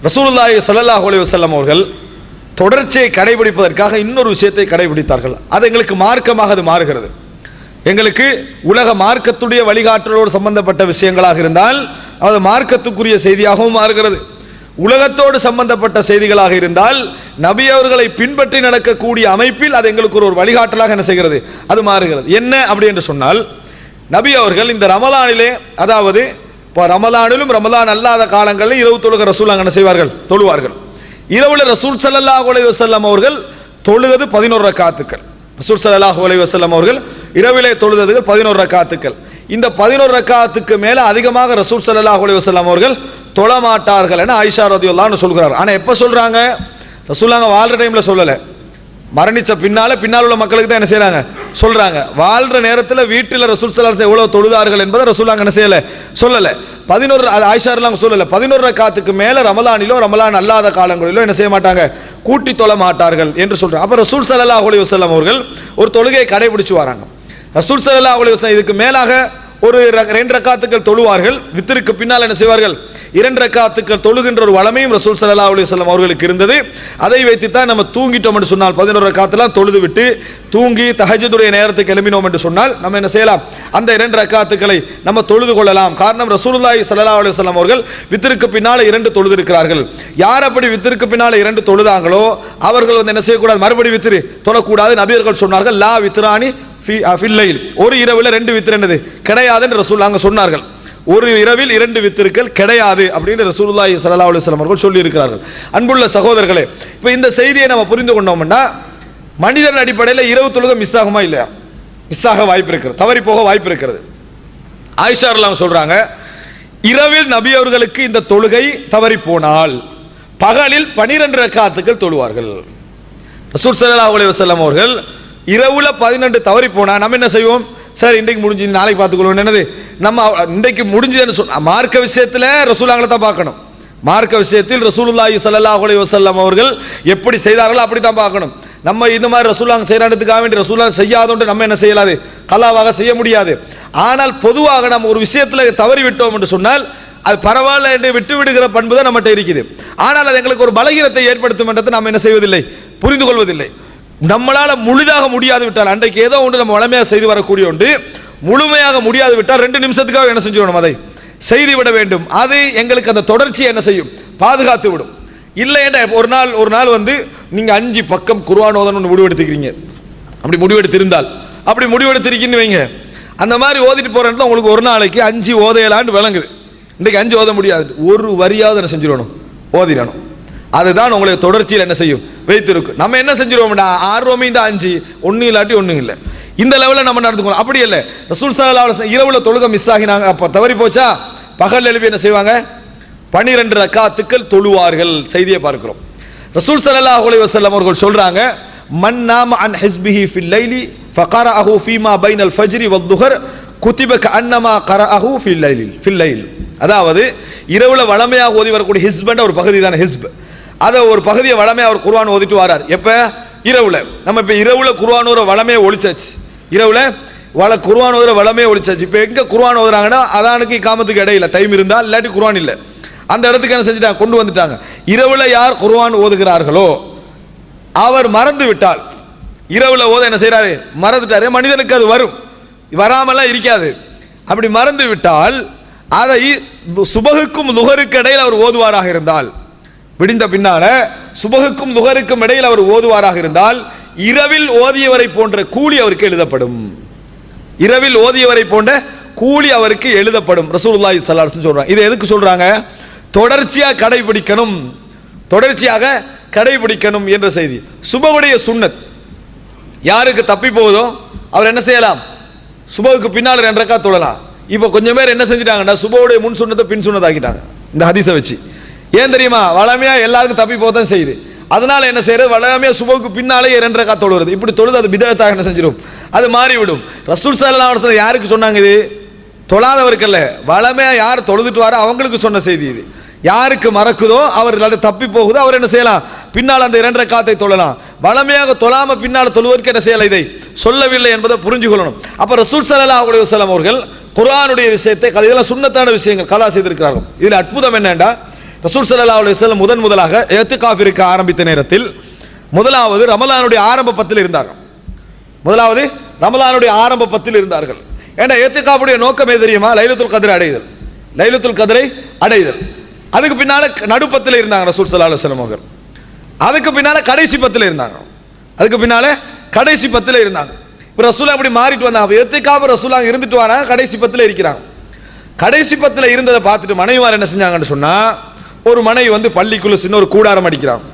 ரசூலுல்லாஹி ஸல்லல்லாஹு அலைஹி வஸல்லம் அவர்கள் தொடர்ச்சியை கடைபிடிப்பதற்காக இன்னொரு விஷயத்தை கடைபிடித்தார்கள். அது எங்களுக்கு மார்க்கமாக அது மாறுகிறது. எங்களுக்கு உலக மார்க்கத்துடைய வழிகாட்டலோடு சம்பந்தப்பட்ட விஷயங்களாக இருந்தால் அது மார்க்கத்துக்குரிய செய்தியாகவும் மாறுகிறது. உலகத்தோடு சம்பந்தப்பட்ட செய்திகளாக இருந்தால் நபி அவர்களை பின்பற்றி நடக்கக்கூடிய அமைப்பில் அது எங்களுக்கு ஒரு வழிகாட்டலாக என்ன செய்கிறது, அது மாறுகிறது. என்ன அப்படி என்று சொன்னால், நபி அவர்கள் இந்த ரமலானிலே, அதாவது இப்போ ரமலானிலும் ரமலான் அல்லாத காலங்களில் இரவு தொழுக ரசூல் என்ன செய்வார்கள், தொழுவார்கள். இரவுல ரசூல் ஸல்லல்லாஹு அலைஹி வஸல்லம் அவர்கள் தொழுவது 11 ரக்காத்துக்கள். ரசூல் ஸல்லல்லாஹு அலைஹி வஸல்லம் அவர்கள் இரவிலே தொழுதது 11 ரக்காத்துக்கள். இந்த 11 ரக்காத்துக்கு மேல அதிகமாக ரசூல் ஸல்லல்லாஹு அலைஹி வஸல்லம் அவர்கள் தொழமாட்டார்கள் என ஆயிஷா ரலியல்லாஹு அன்ஹா சொல்கிறார். ஆனா எப்ப சொல்றாங்க? ரசூலுல்லாஹ் வாழ்ற டைம்ல சொல்லல, மரணிச்ச பின்னால உள்ள மக்களுக்கு தான் என்ன செய்றாங்க, சொல்றாங்க. வாழ்ற நேரத்தில் வீட்டில் ரசூல் ஸல்லல்லாஹு அலைஹி வஸல்லம் எவ்வளவு தொழுதார்கள் என்பதை ரசூலுல்லாஹ் என்ன செய்யல, சொல்லல. 11 ஆயிஷா ரலியல்லாஹு சொல்லல. 11 ரக்காத்துக்கு மேல ரமலானிலோ ரமலான் அல்லாத காலங்களிலோ என்ன செய்ய மாட்டாங்க, கூட்டி தொழ மாட்டார்கள் என்று சொல்றாங்க. அப்ப ரசூல் ஸல்லல்லாஹு அலைஹி வஸல்லம் அவர்கள் ஒரு தொழுகையை கடைபிடிச்சு வராங்க. ரசூல் ஸல்லல்லாஹு அலைஹி வஸல்லம் இதுக்கு மேலாக ஒரு 2 ரக்காத்துக்கள் தொழுவார்கள். வித்திற்கு பின்னால் என்ன செய்வார்கள், 2 ரக்காத்துக்கள் தொழுகின்ற ஒரு வளமையும் ரசூல் ஸல்லல்லாஹு அலைஹி வஸல்லம் அவர்களுக்கு இருந்தது. அதை வைத்து தான் நம்ம தூங்கிட்டோம் என்று சொன்னால், 11 ரக்காத்தெல்லாம் தொழுது விட்டு தூங்கி தஹஜ்ஜுடைய நேரத்துக்கு எழும்பினோம் என்று சொன்னால் நம்ம என்ன செய்யலாம், அந்த 2 ரக்காத்துக்களை நம்ம தொழுது கொள்ளலாம். காரணம், ரசூலுல்லாஹி ஸல்லல்லாஹு அலைஹி வஸல்லம் அவர்கள் வித்திற்கு பின்னால் 2 தொழுது இருக்கிறார்கள். யார் அப்படி வித்திற்கு பின்னால் 2 தொழுதாங்களோ அவர்கள் என்ன செய்யக்கூடாது, மறுபடி வித்திரு தொழக்கூடாது. நபியர்கள் சொன்னார்கள், லா வித்ரானி ஃபில்லைல், ஒரு இரவில் 2 வித்திர் என்னது கிடையாது என்று ரசூலுல்லாஹ் சொன்னார்கள். ஒரு இரவில் 2 வித்திருக்கள் கிடையாது அப்படின்னு ரசூலுல்லாஹி ஸல்லல்லாஹு அலைஹி வஸல்லம் அவர்கள் சொல்லி இருக்கிறார்கள். அன்புள்ள சகோதரர்களே, இப்போ இந்த செய்தியை நம்ம புரிந்து கொண்டோம்னா, மனிதன் அடிப்படையில் இரவு தொழுகை மிஸ் ஆகுமா இல்லையா? மிஸ் ஆக வாய்ப்பு இருக்கிறது, தவறி போக வாய்ப்பு இருக்கிறது. ஆயிஷா ரலியல்லாஹு சொல்றாங்க, இரவில் நபி அவர்களுக்கு இந்த தொழுகை தவறி போனால் பகலில் 12 ரக்காத்துக்கள் தொழுவார்கள். ரசூல் ஸல்லல்லாஹு அலைஹி வஸல்லம் அவர்கள் இரவுல 12 தவறி போனா நம்ம என்ன செய்வோம், சார் இன்றைக்கு முடிஞ்சு நாளைக்கு பார்த்துக்கொள்வோம். என்னது, நம்ம இன்றைக்கு முடிஞ்சதுன்னு சொன்ன மார்க்க விஷயத்தில் ரசூலுல்லாஹ்வை தான் பார்க்கணும். மார்க்க விஷயத்தில் ரசூலுல்லாஹி ஸல்லல்லாஹு அலைஹி வஸல்லம் அவர்கள் எப்படி செய்தார்களோ அப்படி தான் பார்க்கணும். நம்ம இந்த மாதிரி ரசூலுல்லாஹ் செய்யறதுக்காக வேண்டி ரசூலுல்லாஹ் செய்யாதோண்டு நம்ம என்ன செய்யலாது, கலாவாக செய்ய முடியாது. ஆனால் பொதுவாக நம்ம ஒரு விஷயத்தில் தவறி விட்டோம் என்று சொன்னால் அது பரவாயில்ல என்று விட்டு விடுகிற பண்பு தான் நம்மகிட்ட இருக்குது. ஆனால் அது எங்களுக்கு ஒரு பலகீனத்தை ஏற்படுத்தும் என்றதை நம்ம என்ன செய்வதில்லை, புரிந்து கொள்வதில்லை. நம்மளால முழுதாக முடியாது விட்டால், அன்றைக்கு ஏதோ ஒன்று நம்ம வளமையாக செய்து வரக்கூடிய ஒன்று முழுமையாக முடியாது விட்டால் 2 நிமிஷத்துக்காக என்ன செஞ்சிடணும், அதை செய்து விட வேண்டும். அது எங்களுக்கு அந்த தொடர்ச்சியை என்ன செய்யும், பாதுகாத்து விடும். இல்லை என்ற ஒரு நாள் வந்து நீங்க 5 பக்கம் குர்ஆன் ஓதணும்னு முடிவெடுத்துக்கிறீங்க. அப்படி முடிவெடுத்திருந்தால், அப்படி முடிவெடுத்திருக்கீங்கன்னு வைங்க, அந்த மாதிரி ஓதிட்டு போற இடத்துல உங்களுக்கு ஒரு நாளைக்கு 5 ஓதையலான்னு விளங்குது. இன்றைக்கு 5 ஓத முடியாது, ஒரு வரியாவது என்ன செஞ்சிடணும், ஓதிடணும். அதுதான் உங்களை தொடர்ச்சியில் என்ன செய்யும், வைத்திருக்கும். நம்ம என்ன செஞ்சிருவோம்டா, ஆர்வமே இந்த 5 ஒன்றும் இல்லாட்டி ஒன்றும் இல்லை, இந்த லெவலில் நம்ம நடந்துக்கணும். அப்படி இல்லை, ரசூல் ஸல்லல்லாஹு அலைஹி வஸல்லம் இரவுல தொழுகை மிஸ் ஆகினாங்க, அப்போ தவறி போச்சா பகல் எழுப்பி என்ன செய்வாங்க, 12 ரக்காத்துக்கள் தொழுவார்கள். செய்தியை பார்க்கிறோம். ரசூல் ஸல்லல்லாஹு அலைஹி வஸல்லம் அவர்கள் சொல்றாங்க, மன் நாம அன் ஹிஸ்பிஹி ஃபில் லைலி ஃபகரஅஹு ஃபீமா பைனல் ஃபஜ்ரி வத்துஹர் குதிப கஅன்னமா கரஅஹு ஃபில் லைல். அதாவது இரவுல வளமையாக ஓதி வரக்கூடிய ஹிஸ்பன்ற ஒரு பகுதி தானே ஹிஸ்ப், அதை ஒரு பகுதியை வளமையாக அவர் குர்ஆன் ஓதிட்டு வரார். எப்ப, இரவுல. நம்ம இப்ப இரவுல குர்ஆன் ஓதுற வளமையை ஒழிச்சாச்சு, இரவுல குர்ஆன் ஓதுற வளமையை ஒழிச்சாச்சு. இப்ப எங்க குர்ஆன் ஓதுறாங்கன்னா அதானுக்கு இகாமத்துக்கு இடையில டைம் இருந்தால், இல்லாட்டி குர்ஆன் இல்லை, அந்த இடத்துக்கு என்ன செஞ்சுட்டாங்க, கொண்டு வந்துட்டாங்க. இரவுல யார் குர்ஆன் ஓதுகிறார்களோ அவர் மறந்து விட்டால், இரவுல ஓத என்ன செய்யறாரு, மறந்துட்டாரு. மனிதனுக்கு அது வரும், வராமலாம் இருக்காது. அப்படி மறந்து விட்டால் அதை சுபகுக்கும் லுஹருக்கு இடையில் அவர் ஓதுவாராக இருந்தால், விடிந்த பின்னால சுபகுக்கும் லுஹருக்கும் இடையில் அவர் ஓதுவாராக இருந்தால் இரவில் ஓதியவரை போன்ற கூலி அவருக்கு எழுதப்படும். இரவில் ஓதியவரை போன்ற கூலி அவருக்கு எழுதப்படும். ரசூலுல்லாஹி ஸல்லல்லாஹு அலைஹி வஸல்லம் சொல்றாங்க. இது எதுக்கு சொல்றாங்க, தொடர்ச்சியாக கடைபிடிக்கணும், தொடர்ச்சியாக கடைபிடிக்கணும் என்ற செய்தி. சுபவுடைய சுன்னத் யாருக்கு தப்பி போகுதோ அவர் என்ன செய்யலாம், சுபவுக்கு பின்னால் 2 ரக்காத் தொழலாம். இப்போ கொஞ்சம் பேர் என்ன செஞ்சிட்டாங்கன்னா சுபவுடைய முன் சுன்னத்தை பின் சுன்னத் ஆக்கிட்டாங்க இந்த ஹதீஸை வச்சு. ஏன் தெரியுமா, வளமையா எல்லாருக்கும் தப்பி போக தான் செய்யுது. அதனால என்ன செய்யறது, வளமையா சுபவுக்கு பின்னாலே 2 ரக்காத் தொழுவது. இப்படி தொழுது அது பிதஅத்தாக என்ன செஞ்சிடும், அது மாறிவிடும். ரசூல் ஸல்லல்லாஹு அலைஹி வஸல்லம் யாருக்கு சொன்னாங்க, இது தொழாதவருக்கு அல்ல, வளமையா யார் தொழுதுட்டு வர அவங்களுக்கு சொன்ன செய்தி இது. யாருக்கு மறக்குதோ அவர் தப்பி போகுதோ அவர் என்ன செய்யலாம், பின்னால் அந்த 2 ரக்காத்தை தொழலாம். வளமையாக தொழாம பின்னால் தொழுவதற்கு என்ன செய்யலாம், இதை சொல்லவில்லை என்பதை புரிஞ்சு கொள்ளணும். அப்ப ரசூல் ஸல்லல்லாஹு அலைஹி வஸல்லம் அவர்கள் குர்ஆனுடைய விஷயத்தை, இதெல்லாம் சுன்னத்தான விஷயங்கள் கலா செய்திருக்கிறார்கள். இதுல அற்புதம் என்னன்னா, ரசூல் ஸல்லல்லாஹு அலைஹி வஸல்லம் முதலாக இஅ்திகாஃப் இருக்க ஆரம்பித்த நேரத்தில் முதலாவது ரமலானுடைய ஆரம்ப பத்தில் இருந்தார்கள். முதலாவது ரமலானுடைய ஆரம்ப பத்தில் இருந்தார்கள். ஏன்னா இஅ்திகாஃபுடைய நோக்கமே தெரியுமா? லைலத்துல் கத்ரை அடைதல். லைலத்துல் கத்ரை அடைதல். அதுக்கு பின்னால நடுப்பத்தில் இருந்தாங்க ரசூல் ஸல்லல்லாஹு அலைஹி வஸல்லம் அவர்கள். அதுக்கு பின்னால கடைசி பத்தில் இருந்தாங்க. அதுக்கு பின்னால கடைசி பத்தில் இருந்தாங்க. இப்போ ரசூலா அப்படி மாறிட்டு வந்தாங்க. இஅ்திகாஃப் ரசூலா இருந்துட்டு வராங்க, கடைசி பத்தில் இருக்கிறாங்க. கடைசி பத்தில் இருந்ததை பார்த்துட்டு மனைவிமார் என்ன செஞ்சாங்கன்னு சொன்னா, ஒரு மனைவி வந்து பள்ளிக்குள்ள சின்ன ஒரு கூடாரம் அடிக்கிறாங்க.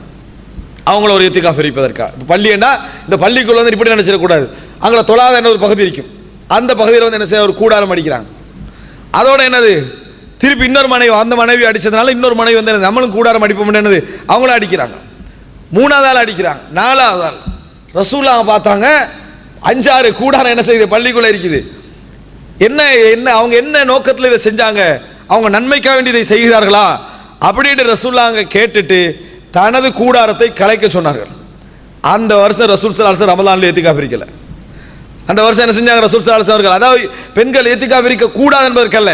அவங்கள ஒரு இஅ்திகாஃப் இருப்பதற்காக. இப்போ பள்ளின்னா இந்த பள்ளிக்குள்ள வந்து இப்படி நினைச்சிடக்கூடாது. அங்கே தொழாத என்ன ஒரு பகுதி இருக்கும், அந்த பகுதியில் வந்து என்ன செய்ய ஒரு கூடாரம் அடிக்கிறாங்க. அதோட என்னது திருப்பி இன்னொரு மனைவி, அந்த மனைவி அடிச்சதுனால இன்னொரு மனைவி வந்து நம்மளும் கூடாரம் அடிப்போம் என்னது அவங்களும் அடிக்கிறாங்க. மூணாவது ஆள் அடிக்கிறாங்க. நாலாவது ஆள் ரசூலுல்லாஹ் பார்த்தாங்க, 5-6 கூடாரம் என்ன செய்யுது பள்ளிக்குள்ள இருக்குது. என்ன என்ன அவங்க என்ன நோக்கத்தில் இதை செஞ்சாங்க? அவங்க நன்மைக்காக வேண்டி இதை செய்கிறார்களா அப்படின்னு ரசூலுல்லாஹ் கேட்டுட்டு தனது கூடாரத்தை கலைக்க சொன்னார்கள். அந்த வருஷம் ரசூல் ஸல்லல்லாஹு அலைஹி வஸல்லம் ரமலான்ல இஅ்திகாஃப் இருக்கல. அந்த வருஷம் என்ன செஞ்சாங்க ரசூல் ஸல்லல்லாஹு அலைஹி வஸல்லம்? அதாவது பெண்கள் இஅ்திகாஃப் இருக்க கூடாது என்பதற்கல்ல,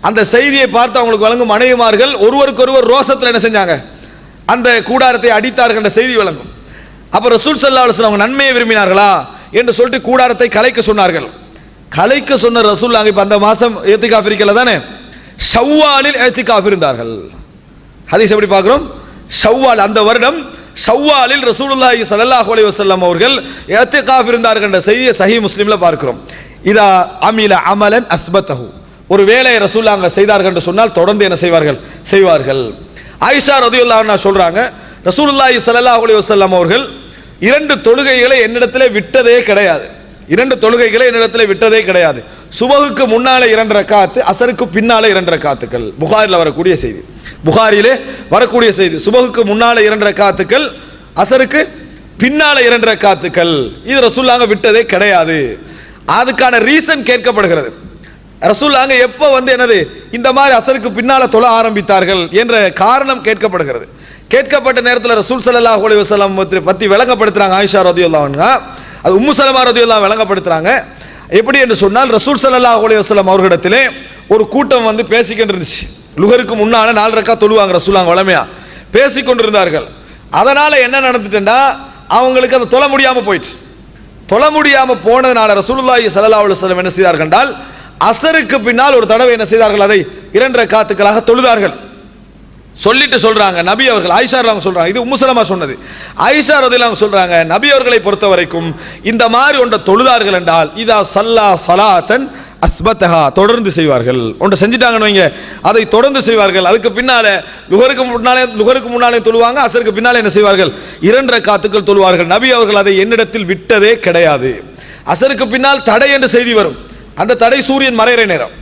அந்த செய்தியை பார்த்து அவங்களுக்கு வழங்கும் மனைவிமார்கள் ஒருவருக்கொருவர் ரோசத்தில் என்ன செஞ்சாங்க, அந்த கூடாரத்தை அடித்தார்கள் என்ற செய்தி வழங்கும். அப்போ ரசூல் ஸல்லல்லாஹு அலைஹி வஸல்லம் அவங்க நன்மையை விரும்பினார்களா என்று சொல்லிட்டு கூடாரத்தை கலைக்க சொன்னார்கள். கலைக்க சொன்ன ரசூலுல்லாஹ் இப்போ அந்த மாதம் இஅ்திகாஃப் இருக்கல தானே, ஷவ்வாலில் இஅ்திகாஃப் இருந்தார்கள். ஹதீஸ் எப்படி பார்க்கிறோம்? ஷவ்வால், அந்த வருடம் ஷவ்வாலில் ரசூலுல்லாஹி ஸல்லல்லாஹு அலைஹி வஸல்லம் அவர்கள் இஅ்திகாஃப் இருந்தார்கள் என்ற செய்தியை சஹீஹ் முஸ்லிம்ல பார்க்கிறோம். இதா அமில அமலன் அஸ்பதஹு, ஒரு வேலையை ரசூலுல்லாஹ் செய்தார்கள் என்று சொன்னால் தொடர்ந்து என்ன செய்வார்கள். ஆயிஷா ரலியல்லாஹு அன்ஹா சொல்றாங்க, ரசூலுல்லாஹி ஸல்லல்லாஹு அலைஹி வஸல்லம் அவர்கள் 2 தொழுகைகளை என்னிடத்திலே விட்டதே கிடையாது. 2 தொழுகைகளை என்னிடத்திலே விட்டதே கிடையாது. சுபஹுக்கு முன்னாலே 2 ரக்காத்து, அசருக்கு பின்னாலே 2 ரக்காத்துக்கள். புகாரில வரக்கூடிய செய்தி, புகாரிலே வரக்கூடிய செய்தி. சுபஹுக்கு முன்னாலே 2 ரக்காத்துக்கள், அசருக்கு பின்னாலே 2 ரக்காத்துக்கள். இது ரசூலுல்லாஹ் விட்டதே கிடையாது. அதுக்கான ரீசன் கேட்கப்படுகிறது. ரசூலுல்லாஹ் எப்போ வந்து என்னது இந்த மாதிரி அசருக்கு பின்னால தொழ ஆரம்பித்தார்கள் என்ற காரணம் கேட்கப்படுகிறது. கேட்கப்பட்ட நேரத்தில் ரசூல் ஸல்லல்லாஹு அலைஹி வஸல்லம் பற்றி விளங்கப்படுத்துறாங்க ஆயிஷா ரலியல்லாஹு அன்ஹா. அது உம்மு சலமா ரலியல்லாஹு விளங்கப்படுத்துறாங்க. எப்படி என்று சொன்னால், ரசூல் ஸல்லல்லாஹு அலைஹி வஸல்லம் அவர்களிடத்திலே ஒரு கூட்டம் வந்து பேசிக்கிட்டு இருந்துச்சு. லுகருக்கு முன்னால 4 ரக்காத் தொழுவாங்க ரசூலுல்லாஹ் வளமையா பேசிக்கொண்டிருந்தார்கள். அதனால என்ன நடந்துட்டேன்னா, அவங்களுக்கு அதை தொழ முடியாம போயிட்டு, தொழ முடியாம போனதுனால ரசூலுல்லாஹி ஸல்லல்லாஹு அலைஹி வஸல்லம் என்ன செய்தார்கள் என்றால், அசருக்கு பின்னால் ஒரு தடவை என்ன செய்தார்கள், அதை 2 ரக்காத்துக்களாக தொழுதார்கள். சொல்லிட்டு சொல்றாங்க நபி அவர்கள், ஆயிஷா ரலியல்லாஹு சொல்றாங்க, இது உம்மு சலமா சொன்னது. ஆயிஷா ரலியல்லாஹு சொல்றாங்க, நபி அவர்களை பொறுத்த வரைக்கும் இந்த மாதிரி ஒன்றை தொழுதார்கள் என்றால், இதா ஸல்லா ஸலாத்தன் அஸ்பதஹா, தொடர்ந்து செய்வார்கள். ஒன்றை செஞ்சிட்டாங்கன்னு வைங்க, அதை தொடர்ந்து செய்வார்கள். அதுக்கு பின்னால லுகருக்கு முன்னாலே தொழுவாங்க, அசருக்கு பின்னாலே என்ன செய்வார்கள், 2 ரக்காத்துக்கள் தொழுவார்கள். நபி அவர்கள் அதை என்னிடத்தில் விட்டதே கிடையாது. அசருக்கு பின்னால் தடை என்று செய்தி வரும். அந்த தடை சூரியன் மறைகிற நேரம்,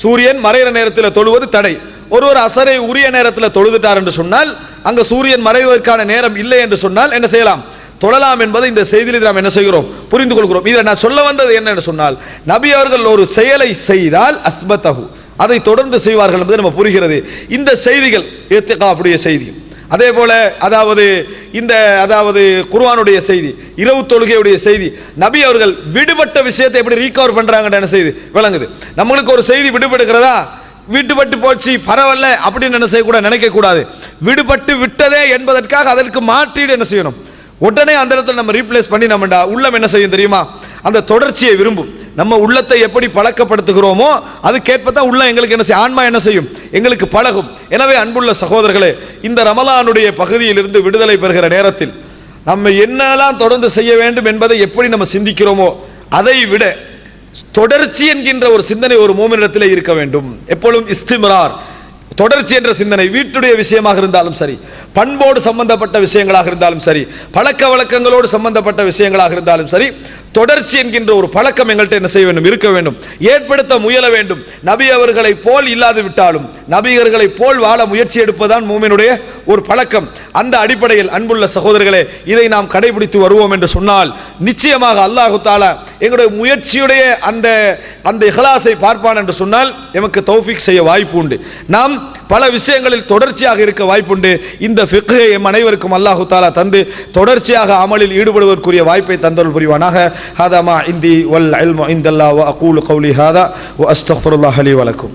சூரியன் மறைகிற நேரத்தில் தொழுவது தடை. ஒருவர் அசரை உரிய நேரத்தில் தொழுதுட்டார் என்று சொன்னால், அங்க சூரியன் மறைவதற்கான நேரம் இல்லை என்று சொன்னால் என்ன செய்யலாம், தொழலாம் என்பதை இந்த செய்தியில் நாம் என்ன செய்கிறோம், புரிந்து கொள்கிறோம். இதில் நான் சொல்ல வந்தது என்ன என்று சொன்னால், நபி அவர்கள் ஒரு செயலை செய்தால் அஸ்பதஹு, அதை தொடர்ந்து செய்வார்கள் என்பது நம்ம புரிகிறது. இந்த செய்திகள் இஅ்திகாஃபுடைய செய்தி, அதே போல அதாவது குர்ஆனுடைய செய்தி, இரவு தொழுகையுடைய செய்தி, நபி அவர்கள் விடுபட்ட விஷயத்தை எப்படி ரீகவர் பண்றாங்கன்னு என்ன செய்தி விளங்குது. நம்மளுக்கு ஒரு செய்தி விடுபடுகிறதா, விடுபட்டு போச்சு பரவாயில்ல அப்படின்னு என்ன செய்யக்கூடாது, நினைக்க கூடாது. விடுபட்டு விட்டதே என்பதற்காக அதற்கு மாற்றீடு என்ன செய்யணும், உடனே அந்த இடத்துல நம்ம ரீப்ளேஸ் பண்ணி நம்மடா உள்ளம் என்ன செய்யும் தெரியுமா, அந்த தொடர்ச்சியை விரும்பும். நம்ம உள்ளத்தை எப்படி பழக்கப்படுத்துகிறோமோ அது கேட்பதான் உள்ள எங்களுக்கு என்ன செய்யும், ஆன்மா என்ன செய்யும், எங்களுக்கு பழகும். எனவே அன்புள்ள சகோதரர்களே, இந்த ரமலானுடைய பகுதியிலிருந்து விடுதலை பெறுகிற நேரத்தில் நம்ம என்னெல்லாம் தொடர்ந்து செய்ய வேண்டும் என்பதை எப்படி நம்ம சிந்திக்கிறோமோ அதை விட தொடர்ச்சி என்கின்ற ஒரு சிந்தனை ஒரு மூமினிடத்திலே இருக்க வேண்டும். எப்பொழுதும் இஸ்திம்ரார், தொடர்ச்சி என்ற சிந்தனை. வீட்டுடைய விஷயமாக இருந்தாலும் சரி, பண்போடு சம்பந்தப்பட்ட விஷயங்களாக இருந்தாலும் சரி, பழக்க வழக்கங்களோடு சம்பந்தப்பட்ட விஷயங்களாக இருந்தாலும் சரி, தொடர்ச்சி என்கின்ற ஒரு பழக்கம் எங்கள்கிட்ட என்ன செய்ய வேண்டும், இருக்க வேண்டும், ஏற்படுத்த முயல வேண்டும். நபி அவர்களை போல் இல்லாது விட்டாலும் நபியர்களை போல் வாழ முயற்சி எடுப்பதுதான் மூமினுடைய ஒரு பழக்கம். அந்த அடிப்படையில் அன்புள்ள சகோதரர்களே, இதை நாம் கடைபிடித்து வருவோம் என்று சொன்னால் நிச்சயமாக அல்லாஹு தஆலா எங்களுடைய முயற்சியுடைய அந்த இஹ்லாஸை பார்ப்பான் என்று சொன்னால் எமக்கு தௌஃபீக் செய்ய வாய்ப்பு உண்டு. நாம் பல விஷயங்களில் தொடர்ச்சியாக இருக்க வாய்ப்புண்டு. இந்த ஃபிக்ஹை எம் அனைவருக்கும் அல்லாஹு தஆலா தந்து தொடர்ச்சியாக அமலில் ஈடுபடுவதற்குரிய வாய்ப்பை தந்தருள் புரிவானாக. ஹாதா மா இந்தி வல் இல்மு இந்தல்லாஹ் வ அகூலு கௌலி ஹாதா வ அஸ்தக்ஃபிருல்லாஹ லி வ லக்கும்.